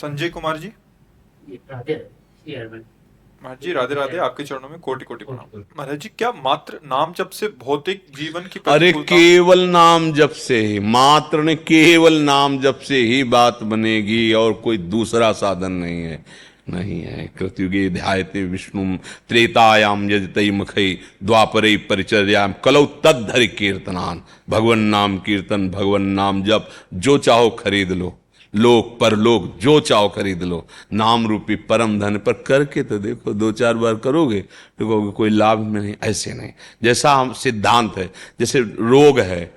संजय कुमार जी। राधे राधे। महाराज जी राधे राधे, आपके चरणों में कोटि कोटि प्रणाम। महाराज जी, क्या मात्र नाम जप से भौतिक जीवन की अरे प्रतिकूलता? केवल नाम जप से ही, मात्र ने केवल नाम जप से ही बात बनेगी, और कोई दूसरा साधन नहीं है। नहीं है। कृतयुगे ध्यायते विष्णु त्रेतायाम यजतई मुखई द्वापरे परिचर्याम कलौ तद्धरि कीर्तनान। भगवन नाम कीर्तन, भगवन नाम जप, जो चाहो खरीद लो, लोक परलोक जो चाहो खरीद लो। नाम रूपी परम धन पर करके तो देखो, दो चार बार करोगे तो कहोगे कोई लाभ में नहीं। ऐसे नहीं। जैसा हम सिद्धांत है, जैसे रोग है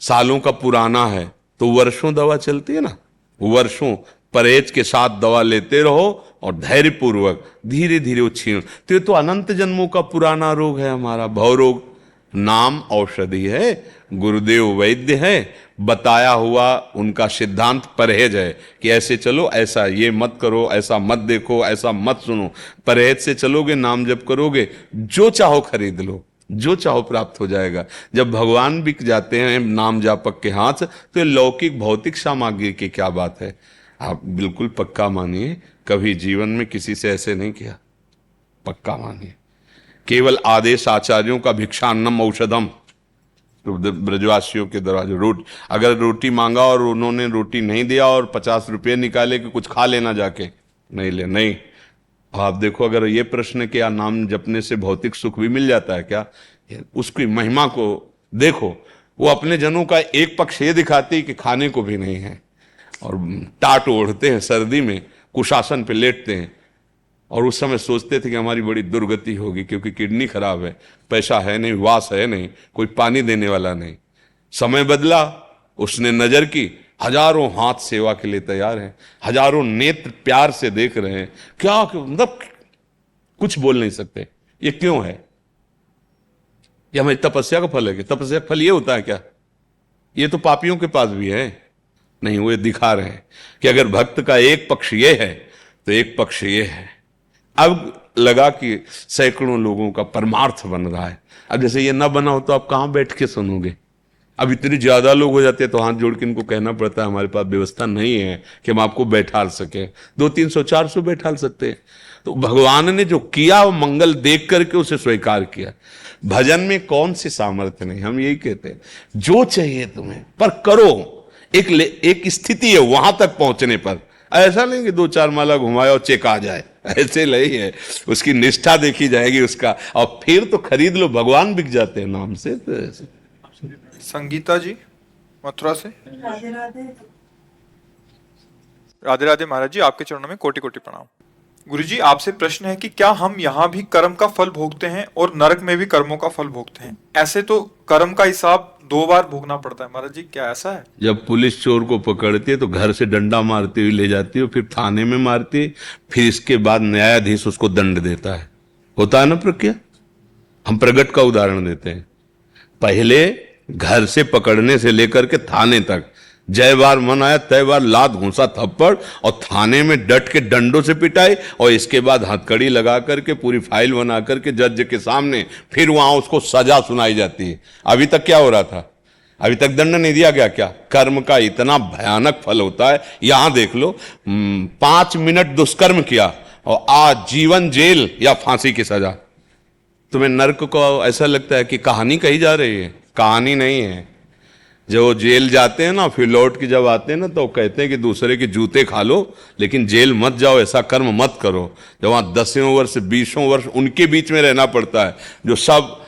सालों का पुराना है तो वर्षों दवा चलती है ना, वर्षों परहेज के साथ दवा लेते रहो और धैर्य पूर्वक धीरे धीरे वो छीन। तो ये तो अनंत जन्मों का पुराना रोग है हमारा भव रोग। नाम औषधि है, गुरुदेव वैद्य है, बताया हुआ उनका सिद्धांत परहेज है कि ऐसे चलो, ऐसा ये मत करो, ऐसा मत देखो, ऐसा मत सुनो। परहेज से चलोगे, नाम जप करोगे, जो चाहो खरीद लो, जो चाहो प्राप्त हो जाएगा। जब भगवान बिक जाते हैं नाम जापक के हाथ से, तो ये लौकिक भौतिक सामग्री की क्या बात है। आप बिल्कुल पक्का मानिए, कभी जीवन में किसी से ऐसे नहीं किया, पक्का मानिए। केवल आदेश आचार्यों का भिक्षान्नम औषधम, तो ब्रजवासियों के दरवाजे रोटी, अगर रोटी मांगा और उन्होंने रोटी नहीं दिया और 50 रुपये निकाले कि कुछ खा लेना जाके, नहीं ले, नहीं। आप देखो, अगर ये प्रश्न क्या नाम जपने से भौतिक सुख भी मिल जाता है क्या, उसकी महिमा को देखो। वो अपने जनों का एक पक्ष ये दिखाती है कि खाने को भी नहीं है, और टाट ओढ़ते हैं सर्दी में, कुशासन पे लेटते हैं, और उस समय सोचते थे कि हमारी बड़ी दुर्गति होगी क्योंकि किडनी खराब है, पैसा है नहीं, वास है नहीं, कोई पानी देने वाला नहीं। समय बदला, उसने नजर की, हजारों हाथ सेवा के लिए तैयार हैं, हजारों नेत्र प्यार से देख रहे हैं। क्या मतलब कुछ बोल नहीं सकते। ये क्यों है? ये हमारी तपस्या का फल है कि तपस्या का फल ये होता है क्या? ये तो पापियों के पास भी है। नहीं, वो दिखा रहे हैं कि अगर भक्त का एक पक्ष ये है तो एक पक्ष ये है। अब लगा कि सैकड़ों लोगों का परमार्थ बन रहा है। अब जैसे ये ना बना हो तो आप कहां बैठ के सुनोगे? अब इतने ज्यादा लोग हो जाते हैं तो हाथ जोड़ के इनको कहना पड़ता है हमारे पास व्यवस्था नहीं है कि हम आपको बैठा सके। 200, 300, 400 बैठा सकते हैं। तो भगवान ने जो किया वो मंगल देख करके उसे स्वीकार किया। भजन में कौन सी सामर्थ्य नहीं, हम यही कहते हैं जो चाहिए तुम्हें पर करो। एक स्थिति है वहां तक पहुंचने पर। ऐसा नहीं कि 2-4 माला घुमाए और चेक आ जाए, ऐसे नहीं है। उसकी निष्ठा देखी जाएगी उसका, और फिर तो खरीद लो, भगवान बिक जाते हैं नाम से। तो ऐसे संगीता जी मथुरा से। राधे राधे। राधे राधे महाराज जी, आपके चरणों में कोटि कोटि प्रणाम। गुरु जी, आपसे प्रश्न है कि क्या हम यहाँ भी कर्म का फल भोगते हैं और नरक में भी कर्मों का फल भोगते हैं? ऐसे तो कर्म का हिसाब 2 बार भोगना पड़ता है महाराज जी, क्या ऐसा है? जब पुलिस चोर को पकड़ती है तो घर से डंडा मारती हुई ले जाती है, फिर थाने में मारती है, फिर इसके बाद न्यायाधीश उसको दंड देता है। होता है ना प्रक्रिया। हम प्रगट का उदाहरण देते हैं। पहले घर से पकड़ने से लेकर के थाने तक, जय बार मन आया तय बार लात घूंसा थप्पड़, और थाने में डट के डंडों से पिटाई, और इसके बाद हथकड़ी लगा करके पूरी फाइल बना करके जज के सामने, फिर वहां उसको सजा सुनाई जाती है। अभी तक क्या हो रहा था? अभी तक दंड नहीं दिया गया क्या? कर्म का इतना भयानक फल होता है। यहां देख लो, 5 मिनट दुष्कर्म किया और आजीवन जेल या फांसी की सजा। तुम्हें नर्क को ऐसा लगता है कि कहानी कही जा रही है? कहानी नहीं है। जो जेल जाते हैं ना, फिर लौट के जब आते हैं ना, तो कहते हैं कि दूसरे के जूते खा लो लेकिन जेल मत जाओ, ऐसा कर्म मत करो। जब वहां 10वें वर्ष 20वें वर्ष उनके बीच में रहना पड़ता है, जो सब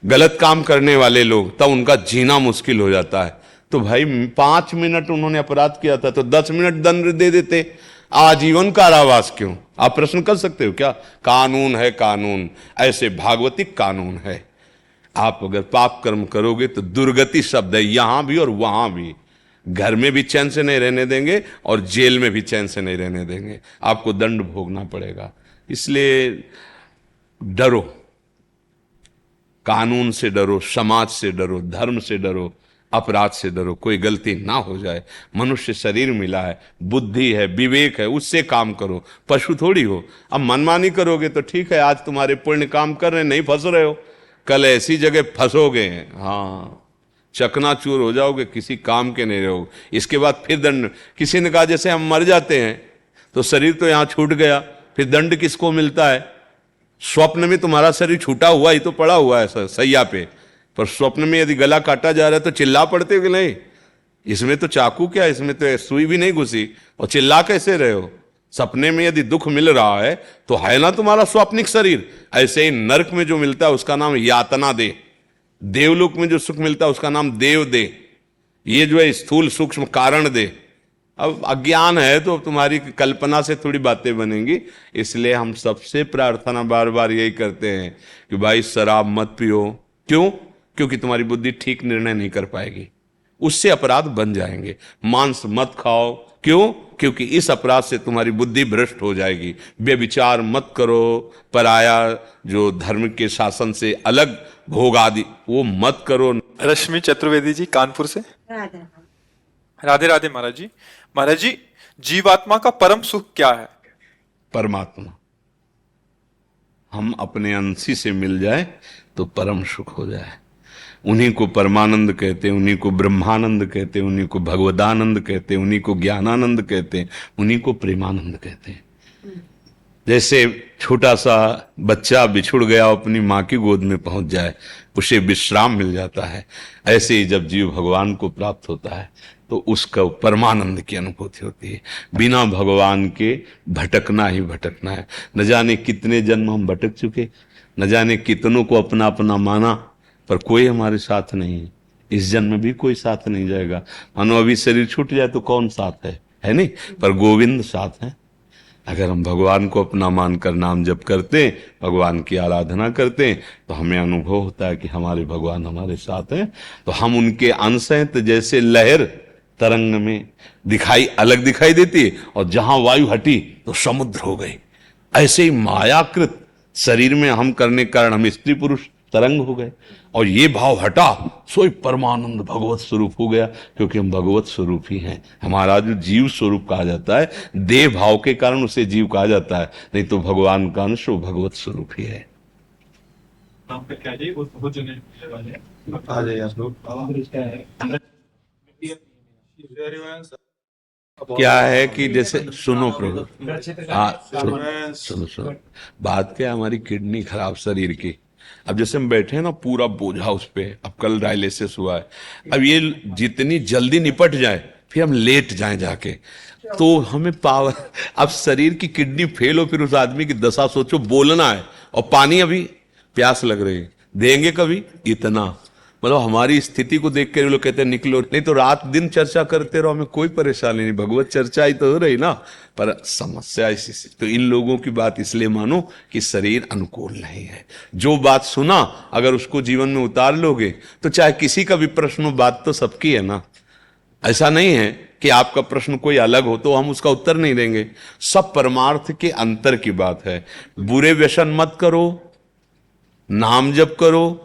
गलत काम करने वाले लोग, तब उनका जीना मुश्किल हो जाता है। तो भाई 5 मिनट उन्होंने अपराध किया था तो 10 मिनट दंड दे देते, आजीवन कारावास क्यों? आप प्रश्न कर सकते हो क्या? कानून है, कानून ऐसे भागवतिक कानून है। आप अगर पाप कर्म करोगे तो दुर्गति शब्द है, यहां भी और वहां भी। घर में भी चैन से नहीं रहने देंगे और जेल में भी चैन से नहीं रहने देंगे। आपको दंड भोगना पड़ेगा। इसलिए डरो, कानून से डरो, समाज से डरो, धर्म से डरो, अपराध से डरो। कोई गलती ना हो जाए। मनुष्य शरीर मिला है, बुद्धि है, विवेक है, उससे काम करो। पशु थोड़ी हो। अब मनमानी करोगे तो ठीक है, आज तुम्हारे पुण्य काम कर रहे, नहीं फंस रहे हो, कल ऐसी जगह फंसोगे, हाँ चकनाचूर हो जाओगे, किसी काम के नहीं रहोगे। इसके बाद फिर दंड। किसी ने कहा जैसे हम मर जाते हैं तो शरीर तो यहां छूट गया, फिर दंड किसको मिलता है? स्वप्न में तुम्हारा शरीर छूटा हुआ ही तो पड़ा हुआ है सैया पे, पर स्वप्न में यदि गला काटा जा रहा है तो चिल्ला पड़ते हो कि नहीं? इसमें तो चाकू क्या, इसमें तो सुई भी नहीं घुसी, और चिल्ला कैसे रहे हो? सपने में यदि दुख मिल रहा है तो है ना तुम्हारा स्वाप्निक शरीर। ऐसे ही नरक में जो मिलता है उसका नाम यातना दे, देवलोक में जो सुख मिलता है उसका नाम देव दे, ये जो है स्थूल सूक्ष्म कारण दे। अब अज्ञान है तो तुम्हारी कल्पना से थोड़ी बातें बनेंगी, इसलिए हम सबसे प्रार्थना बार बार यही करते हैं कि भाई शराब मत पियो। क्यों? क्योंकि तुम्हारी बुद्धि ठीक निर्णय नहीं कर पाएगी, उससे अपराध बन जाएंगे। मांस मत खाओ। क्यों? क्योंकि इस अपराध से तुम्हारी बुद्धि भ्रष्ट हो जाएगी। व्यभिचार मत करो, पराया जो धर्म के शासन से अलग भोग आदि वो मत करो। रश्मि चतुर्वेदी जी कानपुर से। राधे राधे महाराज जी। महाराज जी, जीवात्मा का परम सुख क्या है? परमात्मा हम अपने अंशी से मिल जाए तो परम सुख हो जाए। उन्हीं को परमानंद कहते हैं, उन्हीं को ब्रह्मानंद कहते हैं, उन्हीं को भगवदानंद कहते हैं, उन्हीं को ज्ञानानंद कहते हैं, उन्हीं को प्रेमानंद कहते हैं। जैसे छोटा सा बच्चा बिछुड़ गया अपनी माँ की गोद में पहुंच जाए, उसे विश्राम मिल जाता है, ऐसे ही जब जीव भगवान को प्राप्त होता है तो उसका परमानंद की अनुभूति होती है। बिना भगवान के भटकना ही भटकना है। न जाने कितने जन्म हम भटक चुके, न जाने कितनों को अपना अपना माना, पर कोई हमारे साथ नहीं है। इस जन्म भी कोई साथ नहीं जाएगा। मानो अभी शरीर छूट जाए तो कौन साथ है नहीं, पर गोविंद साथ है। अगर हम भगवान को अपना मानकर नाम जप करते हैं, भगवान की आराधना करते हैं, तो हमें अनुभव होता है कि हमारे भगवान हमारे साथ हैं, तो हम उनके अंश हैं। तो जैसे लहर तरंग में अलग दिखाई देती है, और जहां वायु हटी तो समुद्र हो गई, ऐसे ही मायाकृत शरीर में हम करने के कारण हम स्त्री पुरुष तरंग हो गए, और ये भाव हटा सोई परमानंद भगवत स्वरूप हो गया, क्योंकि हम भगवत स्वरूप ही हैं। हमारा जो जीव स्वरूप कहा जाता है, देह भाव के कारण उसे जीव कहा जाता है, नहीं तो भगवान का अंश वो भगवत स्वरूप ही है। क्या है कि जैसे सुनो प्रभु, हाँ सुनो, बात क्या है, हमारी किडनी खराब शरीर की। अब जैसे हम बैठे हैं ना, पूरा बोझा उस पे, अब कल डायलिसिस हुआ है, अब ये जितनी जल्दी निपट जाए फिर हम लेट जाएं जाके, तो हमें पावर। अब शरीर की किडनी फेल हो, फिर उस आदमी की दशा सोचो, बोलना है और पानी अभी प्यास लग रही है, देंगे कभी? इतना मतलब हमारी स्थिति को देख कर लोग कहते हैं निकलो, नहीं तो रात दिन चर्चा करते रहो, हमें कोई परेशानी नहीं, भगवत चर्चा ही तो हो रही ना। पर समस्या इसी, तो इन लोगों की बात इसलिए मानो कि शरीर अनुकूल नहीं है। जो बात सुना अगर उसको जीवन में उतार लोगे तो चाहे किसी का भी प्रश्न हो, बात तो सबकी है ना। ऐसा नहीं है कि आपका प्रश्न कोई अलग हो तो हम उसका उत्तर नहीं देंगे। सब परमार्थ के अंतर की बात है। बुरे व्यसन मत करो, नाम जप करो,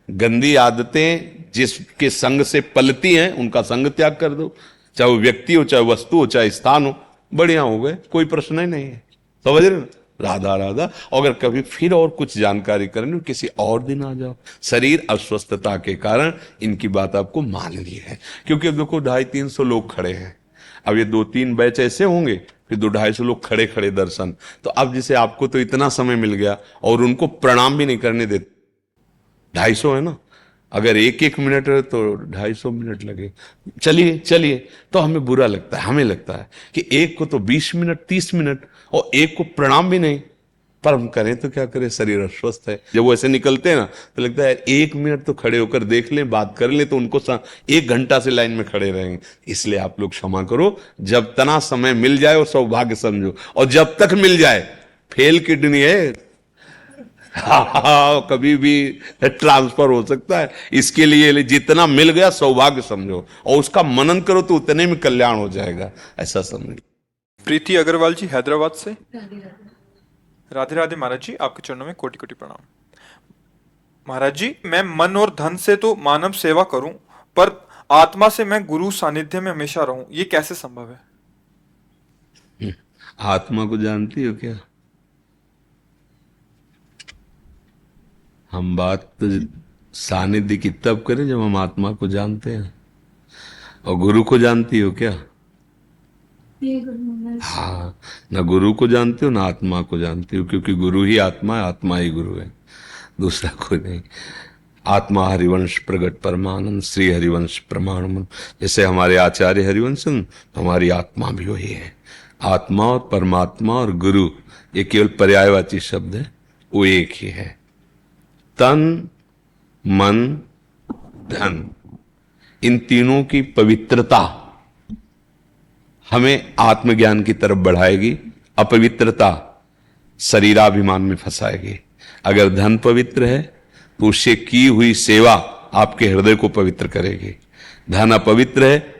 गंदी आदतें जिसके संग से पलती हैं उनका संग त्याग कर दो, चाहे वो व्यक्ति हो, चाहे वस्तु हो, चाहे स्थान हो, बढ़िया हो गए, कोई प्रश्न ही नहीं है। समझ रहे? राधा राधा। अगर कभी फिर और कुछ जानकारी करनी, किसी और दिन आ जाओ। शरीर अस्वस्थता के कारण इनकी बात आपको माननी है, क्योंकि देखो 250-300 लोग खड़े हैं, अब ये 2-3 बैच ऐसे होंगे, फिर 200-250 लोग खड़े खड़े दर्शन। तो अब जैसे आपको तो इतना समय मिल गया और उनको प्रणाम भी नहीं करने देते, 250 है ना, अगर 1-1 मिनट है तो 250 मिनट लगे। चलिए तो हमें बुरा लगता है, हमें लगता है कि एक को तो 20 मिनट 30 मिनट और एक को प्रणाम भी नहीं, पर हम करें तो क्या करें, शरीर अस्वस्थ है। जब वो ऐसे निकलते हैं ना तो लगता है 1 मिनट तो खड़े होकर देख लें, बात कर लें, तो उनको 1 घंटा से लाइन में खड़े रहेंगे। इसलिए आप लोग क्षमा करो, जब तना समय मिल जाए और सौभाग्य समझो, और जब तक मिल जाए, फेल किडनी है, कभी भी ट्रांसफर हो सकता है, इसके लिए जितना मिल गया सौभाग्य समझो और उसका मनन करो तो उतने में कल्याण हो जाएगा, ऐसा समझो। प्रीति अग्रवाल जी हैदराबाद से। राधे राधे महाराज जी, आपके चरणों में कोटि कोटि प्रणाम। महाराज जी, मैं मन और धन से तो मानव सेवा करूं, पर आत्मा से मैं गुरु सानिध्य में हमेशा रहूं, ये कैसे संभव है? आत्मा को जानती हो क्या? हम बात तो सानिध्य की तब करें जब हम आत्मा को जानते हैं, और गुरु को जानती हो क्या? हाँ, ना गुरु को जानते हो ना आत्मा को जानते हो, क्योंकि गुरु ही आत्मा है, आत्मा ही गुरु है, दूसरा कोई नहीं। आत्मा हरिवंश प्रगट परमानंद, श्री हरिवंश प्रमाण। जैसे हमारे आचार्य हरिवंशन, तो हमारी आत्मा भी वही है। आत्मा और परमात्मा और गुरु ये केवल पर्यायवाची शब्द है, वो एक ही है। तन, मन, धन, इन तीनों की पवित्रता हमें आत्मज्ञान की तरफ बढ़ाएगी, अपवित्रता शरीराभिमान में फंसाएगी। अगर धन पवित्र है तो उससे की हुई सेवा आपके हृदय को पवित्र करेगी। धन अपवित्र है